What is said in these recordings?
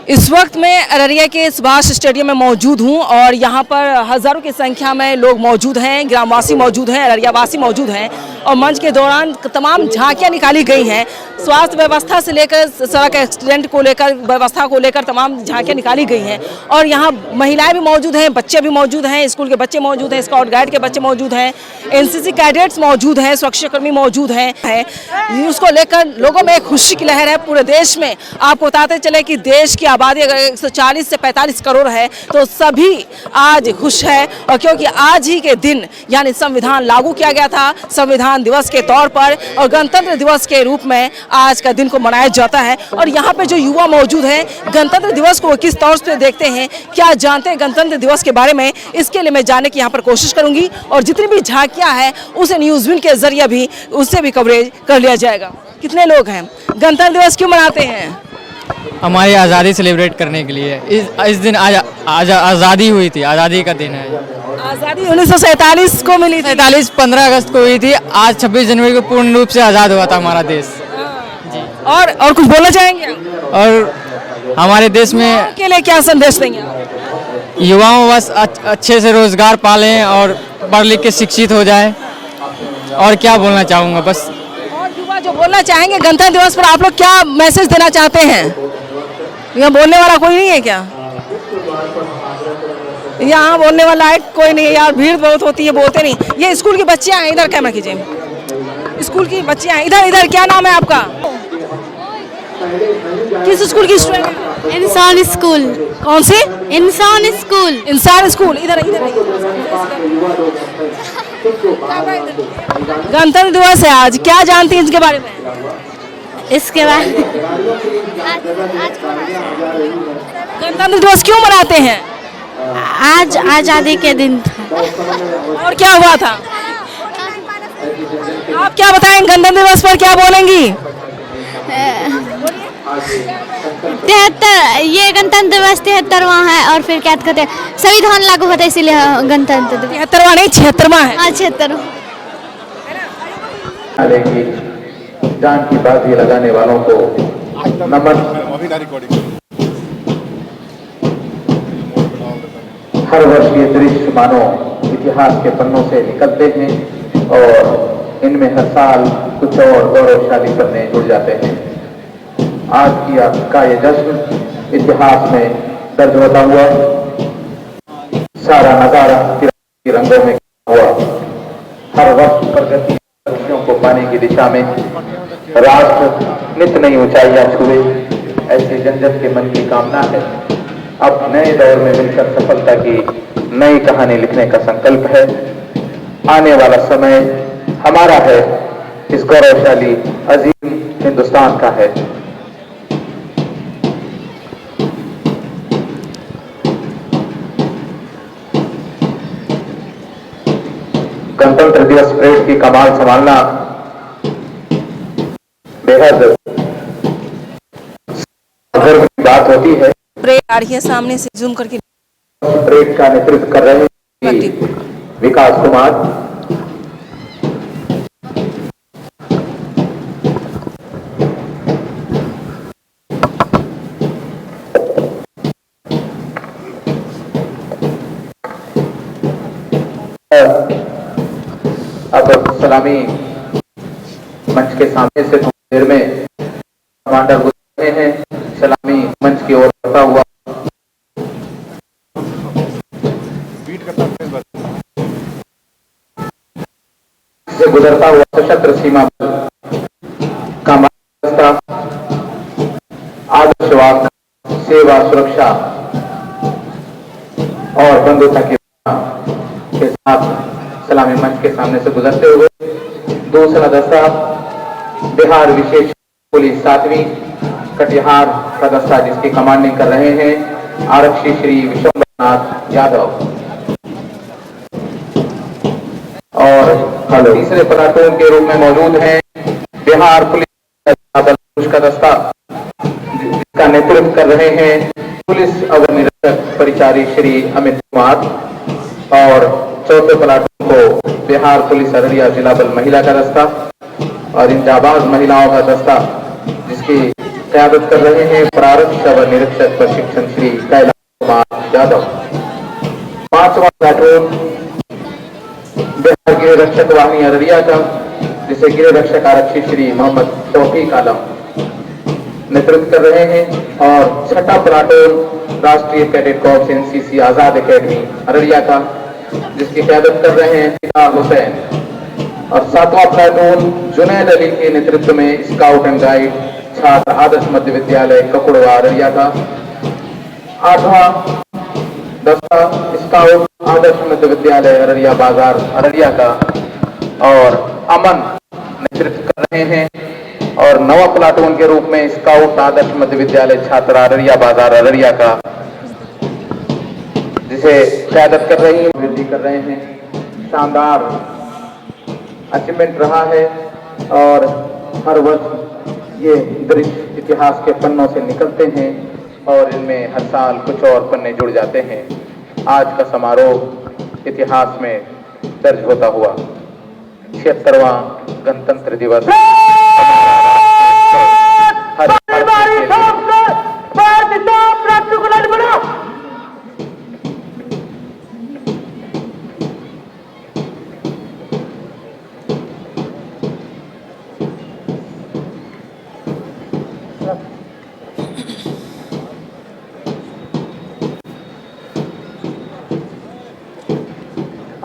इस वक्त मैं अररिया के सुभाष स्टेडियम में मौजूद हूं और यहां पर हज़ारों की संख्या में लोग मौजूद हैं, ग्रामवासी मौजूद हैं, अररियावासी मौजूद हैं और मंच के दौरान तमाम झांकियां निकाली गई हैं। स्वास्थ्य व्यवस्था से लेकर सड़क एक्सीडेंट को लेकर व्यवस्था को लेकर तमाम झांकियां निकाली गई हैं और यहां महिलाएं भी मौजूद हैं, बच्चे भी मौजूद हैं, स्कूल के बच्चे मौजूद हैं, स्काउट गाइड के बच्चे मौजूद हैं, एनसीसी कैडेट्स मौजूद हैं, सुरक्षाकर्मी मौजूद हैं। उसको लेकर लोगों में एक खुशी की लहर है पूरे देश में। आपको बताते चले कि देश की आबादी अगर 140 से 45 करोड़ है तो सभी आज खुश है और क्योंकि आज ही के दिन यानी संविधान लागू किया गया था संविधान दिवस के तौर पर और गणतंत्र दिवस के रूप में आज का दिन को मनाया जाता है। और यहाँ पे जो युवा मौजूद हैं गणतंत्र दिवस को किस तौर से देखते हैं, क्या जानते हैं गणतंत्र दिवस के बारे में, इसके लिए मैं जानने की यहाँ पर कोशिश करूंगी और जितनी भी झांकियाँ हैं उसे न्यूज़विन के जरिए भी उससे भी कवरेज कर लिया जाएगा। कितने लोग हैं? गणतंत्र दिवस क्यों मनाते हैं? हमारी आज़ादी सेलिब्रेट करने के लिए। इस दिन आज़ादी हुई थी, आज़ादी का दिन है। आज़ादी 1947 को मिली थी। 15 अगस्त को हुई थी। आज 26 जनवरी को पूर्ण रूप से आज़ाद हुआ था हमारा देश जी। और कुछ बोलना चाहेंगे? और हमारे देश में के लिए क्या संदेश देंगे? युवाओं बस अच्छे से रोजगार पालें और पढ़ लिख के शिक्षित हो जाए। और क्या बोलना चाहूँगा बस। और युवा जो बोलना चाहेंगे गणतंत्र दिवस पर आप लोग क्या मैसेज देना चाहते हैं? यहाँ बोलने वाला कोई नहीं है क्या? यहाँ बोलने वाला है कोई नहीं है यार, भीड़ बहुत होती है, बोलते नहीं। ये स्कूल की बच्चियाँ हैं, इधर कैमरा कीजिए। स्कूल की बच्चियाँ हैं, इधर क्या नाम है आपका? किस स्कूल की स्टूडेंट है? इंसान स्कूल। कौन सी? इंसान स्कूल। इंसान स्कूल। इधर गणतंत्र दिवस है आज, क्या जानती हैं इसके बारे में? इसके बाद गणतंत्र दिवस क्यों मनाते हैं? आज आज़ादी के दिन था। और क्या हुआ था? आप क्या बताएं गणतंत्र दिवस पर क्या बोलेंगी? 73 ये गणतंत्र दिवस 73वां है और फिर क्या कहते हैं संविधान लागू होता है इसीलिए गणतंत्र दिवस। 73वां नहीं 76वां है। हाँ 76। जान की बाजी लगाने वालों को नमन। हर वर्ष ये दृश्य मानो इतिहास के पन्नों से निकलते हैं और इनमें हर साल कुछ और गौरवशाली पन्ने जुड़ जाते हैं। आज का ये जश्न इतिहास में दर्ज होता हुआ सारा नजारा तिरंगे रंगों में हुआ। हर वर्ष प्रगति लक्ष्यों को पाने की दिशा में राष्ट्र नित नई ऊंचाइयां छुए, ऐसे जन जन के मन की कामना है। अब नए दौर में मिलकर सफलता की नई कहानी लिखने का संकल्प है। आने वाला समय हमारा है, इस गौरवशाली अजीम हिंदुस्तान का है। गणतंत्र दिवस परेड की कमान संभालना बेहद गर्व की बात होती है। परेड आ रही है सामने से, जूम करके। परेड का नेतृत्व कर रहे हैं विकास कुमार। अब सलामी मंच के सामने से थोड़ी देर में कमांडर गुजर रहे हैं। सलामी मंच की ओर बढ़ता हुआ से गुजरता हुआ सशस्त्र सीमा बल का मार्गदर्शक आदर्शवाद, सेवा, सुरक्षा और बंधुता के साथ सलामी मंच के सामने से गुजरते हुए दूसरा दस्ता बिहार विशेष पुलिस 7वीं कटिहार का दस्ता जिसकी कमांडिंग कर रहे हैं आरक्षी श्री विश्वनाथ यादव। और तीसरे प्लाटून के रूप में मौजूद हैं बिहार पुलिस का दस्ता जिसका नेतृत्व कर रहे हैं पुलिस अवर निरीक्षक परिचारी श्री अमित कुमार। और चौथे प्लाटून को बिहार पुलिस अररिया जिला बल महिला का दस्ता और इन जाबाज महिलाओं का दस्ता जिसकी क़यादत कर रहे हैं प्रारंभ व निरीक्षक प्रशिक्षण श्री कैलाश कुमार यादव। 5वां प्लाटून बिहार गृह रक्षक वाहिनी अररिया का, जिसे गृह रक्षक आरक्षी श्री मोहम्मद तौफीक आलम नेतृत्व कर रहे हैं। और 6ठा प्लाटून राष्ट्रीय कैडेट कॉर्प्स एनसीसी आजाद एकेडमी अररिया का, जिसकी क़यादत कर रहे हैं पिता हुसैन। और 7वां प्लाटून जुनैद अली के नेतृत्व में स्काउट एंड गाइड छात्र आदर्श मध्य विद्यालय ककुड़वा अररिया का। 8वां 10वां स्काउट आदर्श मध्य विद्यालय अररिया बाजार अररिया का और अमन नेतृत्व कर रहे हैं। और 9वां प्लाटून के रूप में स्काउट आदर्श मध्य विद्यालय छात्र अररिया बाजार अररिया का, जिसे क़यादत कर रही है वृद्धि कर रहे हैं। शानदार अचीवमेंट रहा है और हर वर्ष ये दृश्य इतिहास के पन्नों से निकलते हैं और इनमें हर साल कुछ और पन्ने जुड़ जाते हैं। आज का समारोह इतिहास में दर्ज होता हुआ 76वां गणतंत्र दिवस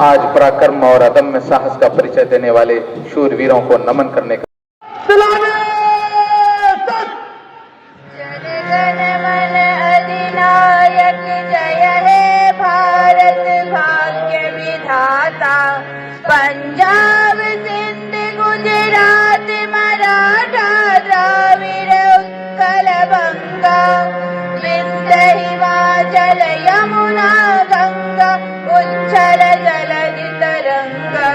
आज पराक्रम और अदम्य साहस का परिचय देने वाले शूरवीरों को नमन करने का अधिनायक जय हे भारत भाग्य विधाता। पंजाब सिंध गुजरात मराठा द्राविड़ उत्कल बंगा, विंध्य हिमाचल यमुना गंगा, उच्छल जलधि तरंगा।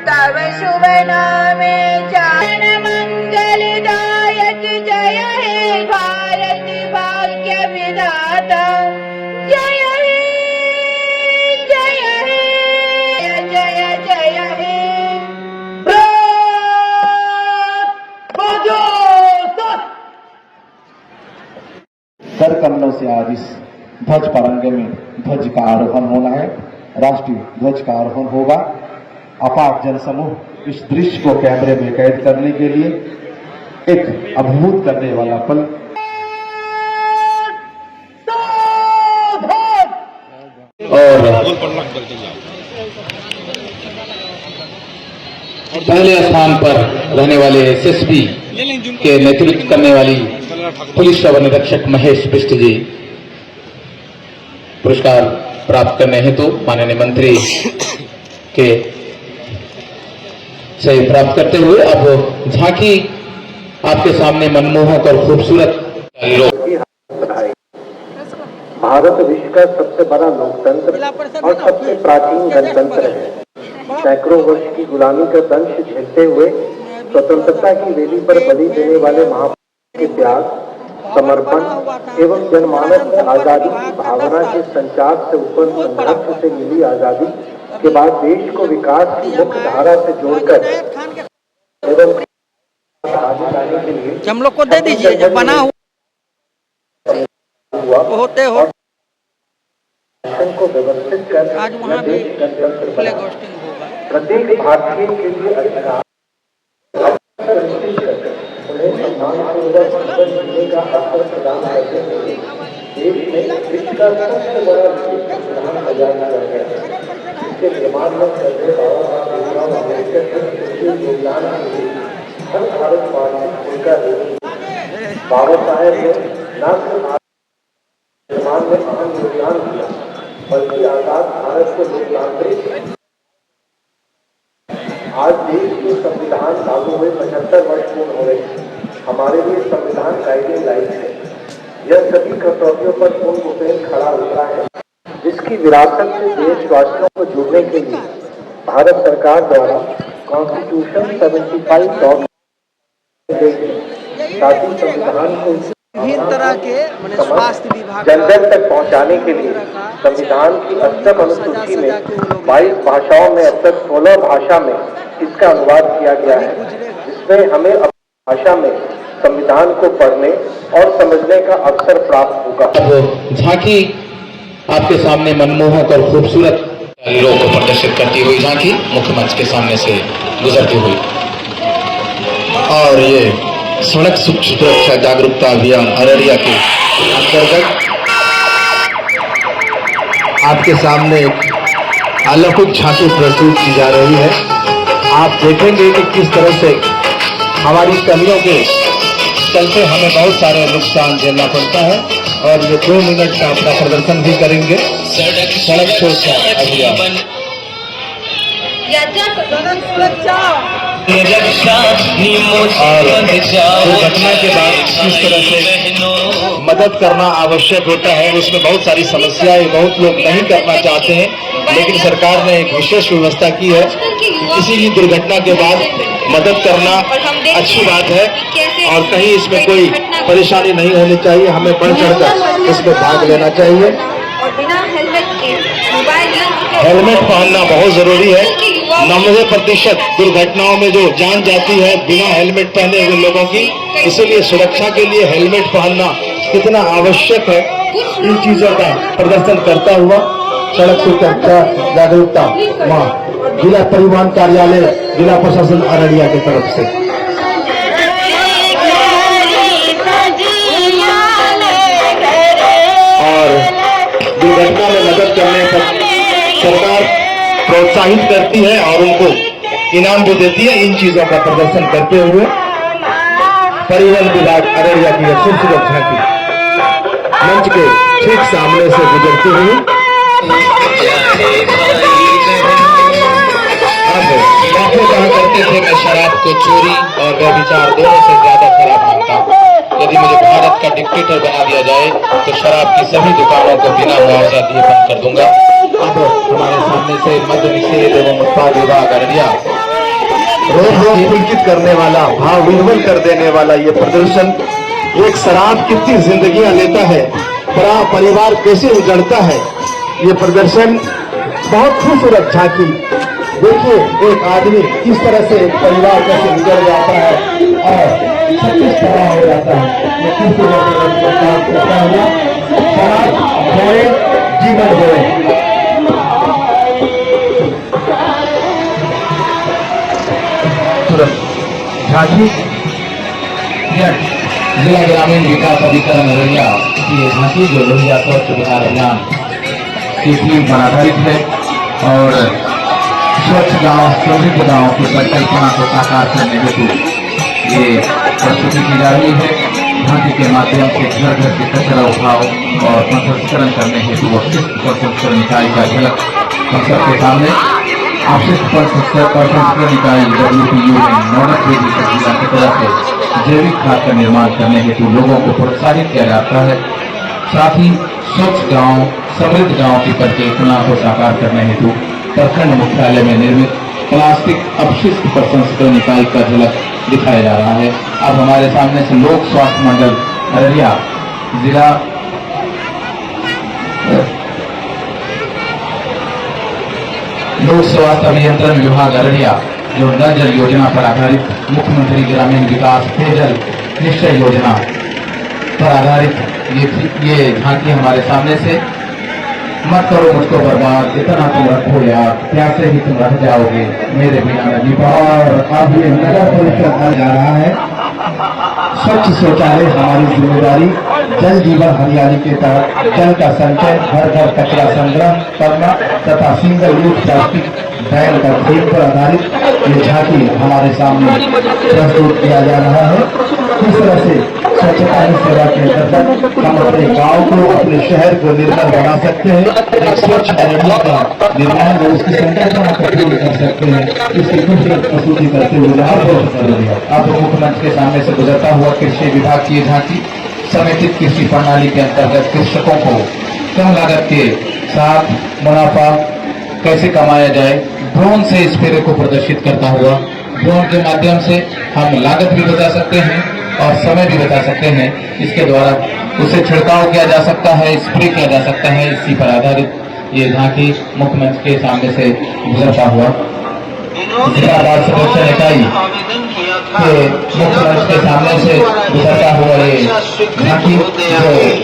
तव शुभ नामे चारण मंगलदायक जय हे भारत भाग्य विधाता। जय हे जय हे जय जय हे कर कमलों से आज इस ध्वज परंगे में ध्वज का आरोहण होना है। राष्ट्रीय ध्वज का आरोहण होगा। अपार जनसमूह इस दृश्य को कैमरे में कैद करने के लिए एक अभिभूत करने वाला पल। और पहले स्थान पर रहने वाले एसएसबी के नेतृत्व करने वाली पुलिस शव निरीक्षक महेश बिष्ट जी पुरस्कार प्राप्त करने हेतु माननीय मंत्री के से प्राप्त करते हुए अब झांकी आपके सामने मनमोहक और खूबसूरत। भारत विश्व का सबसे बड़ा लोकतंत्र और सबसे प्राचीन गणतंत्र है। सैकड़ों वर्ष की गुलामी का दंश झेलते हुए स्वतंत्रता की वेदी पर बलि देने वाले महापुरुषों के त्याग, समर्पण एवं जनमानस में आजादी की भावना के संचार से उत्पन्न संघर्ष से मिली आजादी के बाद देश को विकास की मुख्य धारा से जोड़कर एवं आगे लाने के लिए हम लोग को दे दीजिए, जब बना हुआ होते हो को व्यवस्थित कर आज वहाँ भी फ्लैग होस्टिंग होगा। प्रत्येक भारतीय के लिए अधिकार उन्हें सम्मानपूर्वक जीवन जीने का अवसर प्रदान करते हुए देश में विश्व का सबसे बड़ा संविधान तैयार किया गया। इसके निर्माण में चलते बाबा अम्बेडकर के योगदान के लिए हर भारतवासी उनका बाबा साहेब ने न सिर्फ निर्माण में अहम योगदान दिया बल्कि आजाद भारत को लोकतांत्रिक। आज देश के संविधान लागू हुए 75 वर्ष पूर्ण हो रहे। हमारे लिए संविधान गाइडिंग लाइट है। यह सभी कसौटियों पर पूर्ण रूपेण खड़ा उतरा है, जिसकी विरासत से देशवासियों को जोड़ने के लिए भारत सरकार द्वारा कॉन्स्टिट्यूशन 75 साथ ही संविधान को विभिन्न तरह के स्वास्थ्य विभाग जन जन तक पहुंचाने के लिए संविधान की 8वीं अनुसूची में 22 भाषाओं में अब तक 16 भाषा में इसका अनुवाद किया गया है, जिसमें हमें अपनी भाषा में संविधान को पढ़ने और समझने का अवसर प्राप्त होगा। झांकी आपके सामने मनमोहक और खूबसूरत लोगों को प्रदर्शित करती हुई झांकी मुख्य मंच के सामने से गुजरती हुई। और ये सड़क सुरक्षा जागरूकता अभियान अररिया के अंतर्गत आपके सामने एक अलौकिक झांकी प्रस्तुत की जा रही है। आप देखेंगे कि किस तरह से हमारी कमियों के चलते हमें बहुत सारे नुकसान झेलना पड़ता है, और ये 2 मिनट का अपना प्रदर्शन भी करेंगे। सड़क सुरक्षा अभियान और दुर्घटना के बाद किस तरह से मदद करना आवश्यक होता है, उसमें बहुत सारी समस्याएं बहुत लोग नहीं करना चाहते हैं, लेकिन सरकार ने एक विशेष व्यवस्था की है कि किसी भी दुर्घटना के बाद मदद करना अच्छी बात है, और कहीं इसमें कोई परेशानी नहीं होनी चाहिए। हमें बढ़ चढ़कर इसमें भाग लेना चाहिए। हेलमेट पहनना बहुत जरूरी है। 90% दुर्घटनाओं में जो जान जाती है बिना हेलमेट पहने हुए लोगों की, इसीलिए सुरक्षा के लिए हेलमेट पहनना कितना आवश्यक है, इन चीजों का प्रदर्शन करता हुआ सड़क सुरक्षा जागरूकता माह जिला परिवहन कार्यालय जिला प्रशासन अररिया की तरफ से। और दुर्घटना में मदद करने पर सरकार प्रोत्साहित करती है और उनको इनाम भी देती है। इन चीजों का प्रदर्शन करते हुए परिवहन विभाग अररिया की यह खूबसूरत झांकी मंच के ठीक सामने से गुजरती हुई अब कहा करते थे मैं शराब को चोरी और व्यभिचार दोनों से ज्यादा खराब मानता हूँ। यदि मुझे भारत का डिक्टेटर बना दिया जाए तो शराब की सभी दुकानों को बिना मुआवजा दिए बंद कर दूंगा। अब हमारे सामने से मद्य निषेध एवं उत्पाद विभाग अररिया रोज पुलकित करने वाला, भाव विह्वल कर देने वाला ये प्रदर्शन, एक शराब कितनी जिंदगियां लेता है, बड़ा परिवार कैसे उजड़ता है, ये प्रदर्शन बहुत खूबसूरत झांकी। देखिए एक आदमी किस तरह से एक परिवार कैसे गुजर जाता है और सब कुछ तबाह हो जाता है। ये खूबसूरत करता हुआ शराब होए जीवन होए। झांकी जिला ग्रामीण विकास अधिकरण अररिया की ये झांकी जो लोहिया स्वच्छ बिहार अभियान की थीम पर आधारित है और स्वच्छ गांव समृद्ध गांव की परिकल्पना को साकार करने हेतु ये प्रस्तुति की जा रही है। झांकी के माध्यम से घर घर से कचरा उठाओ और प्रसंस्करण करने हेतु अपशिष्ट प्रसंस्करण इकाई का झलक हम सबके सामने। अपशिष्ट प्रसंस्करण इकाई WPU में नॉर्डक जिला की तरफ से जैविक खाद का निर्माण करने हेतु लोगों को प्रोत्साहित किया जाता है। साथ ही स्वच्छ गांव समृद्ध गांव की परिकल्पना को साकार करने हेतु प्रखंड मुख्यालय में निर्मित प्लास्टिक अपशिष्ट प्रसंस्करण इकाई का झलक दिखाया जा रहा है। अब हमारे सामने से लोक स्वास्थ्य मंडल अररिया जिला लोक स्वास्थ्य अभियंत्रण विभाग अररिया जो नल जल योजना पर आधारित मुख्यमंत्री ग्रामीण विकास पेयजल निश्चय योजना पर आधारित ये झांकी हमारे सामने से मत करो मुझको बर्बाद, इतना तुम रखो यार, प्यासे ही तुम रह जाओगे मेरे बिना नदी पर। और अब ये नगर परिषद जा रहा है। स्वच्छ शौचालय हमारी जिम्मेदारी, जल जीवन हरियाली के तहत जल का संचय, घर घर कचरा संग्रह करना तथा सिंगल यूज प्लास्टिक बैन का थीम पर आधारित ये झांकी हमारे सामने प्रस्तुत किया जा रहा है। किस तरह से स्वच्छता ही सेवा के अंतर्गत हम अपने गांव को अपने शहर को निर्मल बना सकते हैं, एक स्वच्छ अररिया का निर्माण और उसकी संकल्पना को पूर्ण कर सकते हैं। इसकी खूबसूरत प्रस्तुति करते हुए अब मुख्यमंत्री के सामने से गुजरता हुआ कृषि विभाग की झांकी समेकित कृषि प्रणाली के अंतर्गत कृषकों को कम लागत के साथ मुनाफा कैसे कमाया जाए, ड्रोन से स्प्रे को प्रदर्शित करता हुआ। ड्रोन के माध्यम से हम लागत भी बचा सकते हैं और समय भी बचा सकते हैं। इसके द्वारा उसे छिड़काव किया जा सकता है, स्प्रे किया जा सकता है। इसी पर आधारित ये झांकी मुख्यमंत्री के सामने से गुजरता हुआ जिला बाल संरक्षण इकाई के मुख्य मंच के सामने से गुजरता हुआ ये झांकी जो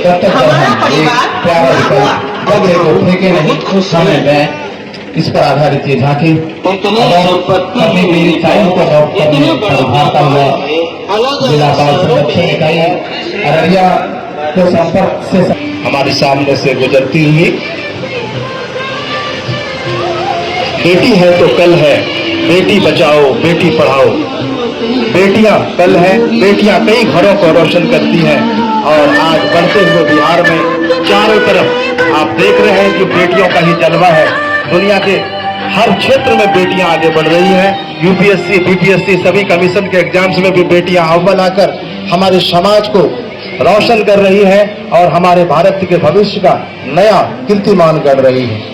कर्तव्य एक प्यारा विकल्प बगले को फेंके नहीं समय में इस पर आधारित ये झांकी अपनी मेरी टाइम को नोट करने भाता हुआ जिला बाल संरक्षण इकाई अररिया के संपर्क से हमारे सामने से गुजरती हुई बेटी है तो कल है, बेटी बचाओ बेटी पढ़ाओ। बेटियां कल है, बेटियां कई घरों को रोशन करती हैं और आज बढ़ते हुए बिहार में चारों तरफ आप देख रहे हैं कि बेटियों का ही जलवा है। दुनिया के हर क्षेत्र में बेटियां आगे बढ़ रही हैं। यूपीएससी, बीपीएससी सभी कमीशन के एग्जाम्स में भी बेटियां अव्वल आकर हमारे समाज को रोशन कर रही है और हमारे भारत के भविष्य का नया कीर्तिमान गढ़ रही है।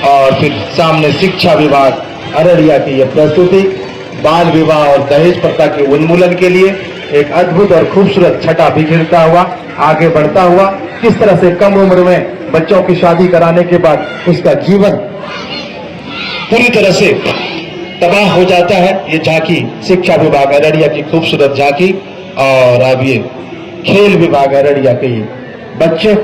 और फिर सामने शिक्षा विभाग अररिया की यह प्रस्तुति बाल विवाह और दहेज प्रथा के उन्मूलन के लिए एक अद्भुत और खूबसूरत छटा बिखरता हुआ आगे बढ़ता हुआ, किस तरह से कम उम्र में बच्चों की शादी कराने के बाद उसका जीवन पूरी तरह से तबाह हो जाता है। ये झांकी शिक्षा विभाग अररिया की खूबसूरत झांकी। और अब ये खेल विभाग अररिया के बच्चे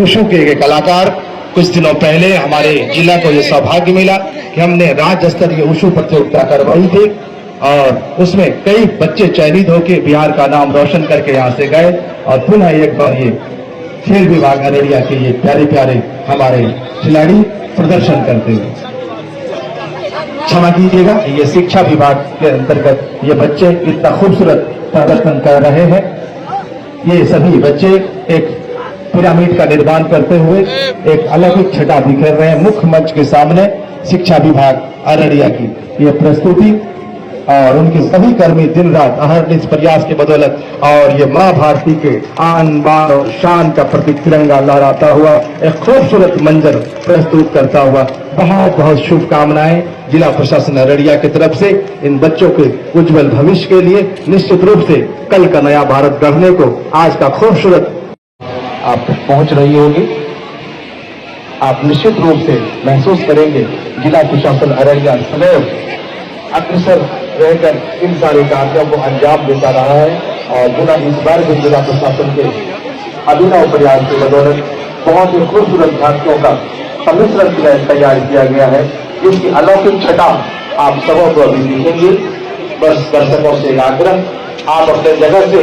उशू के कलाकार। कुछ दिनों पहले हमारे जिला को यह सौभाग्य मिला कि हमने राज्य स्तरीय उशू प्रतियोगिता करवाई थी और उसमें कई बच्चे चयनित होकर बिहार का नाम रोशन करके यहाँ से गए। और पुनः एक बार ये खेल विभाग अररिया के ये प्यारे प्यारे हमारे खिलाड़ी प्रदर्शन करते हुए, क्षमा कीजिएगा, ये शिक्षा विभाग के अंतर्गत ये बच्चे इतना खूबसूरत प्रदर्शन कर रहे हैं। ये सभी बच्चे एक पिरामिड का निर्माण करते हुए एक अलौकिक छटा बिखेर रहे हैं। मुख्य मंच के सामने शिक्षा विभाग अररिया की ये प्रस्तुति और उनके सभी कर्मी दिन रात अहरनिश प्रयास के बदौलत और ये मां भारती के आन बान और शान का प्रतीक तिरंगा लहराता हुआ एक खूबसूरत मंजर प्रस्तुत करता हुआ बहुत बहुत शुभकामनाएं जिला प्रशासन अररिया की तरफ से इन बच्चों के उज्जवल भविष्य के लिए। निश्चित रूप से कल का नया भारत गढ़ने को आज का खूबसूरत आप पहुंच रही होगी। आप निश्चित रूप से महसूस करेंगे जिला प्रशासन अररिया सदैव अग्रसर रहकर इन सारे कार्यों को अंजाम देता रहा है और इस बार भी जिला प्रशासन के अभिनव प्रयास की बदौलत बहुत ही खूबसूरत झांकियों का सम्मिश्रण तैयार किया गया है, जिसकी अलौकिक छटा आप सबों को अभी दिखेंगे। बस दर्शकों से आग्रह, आप अपने जगह से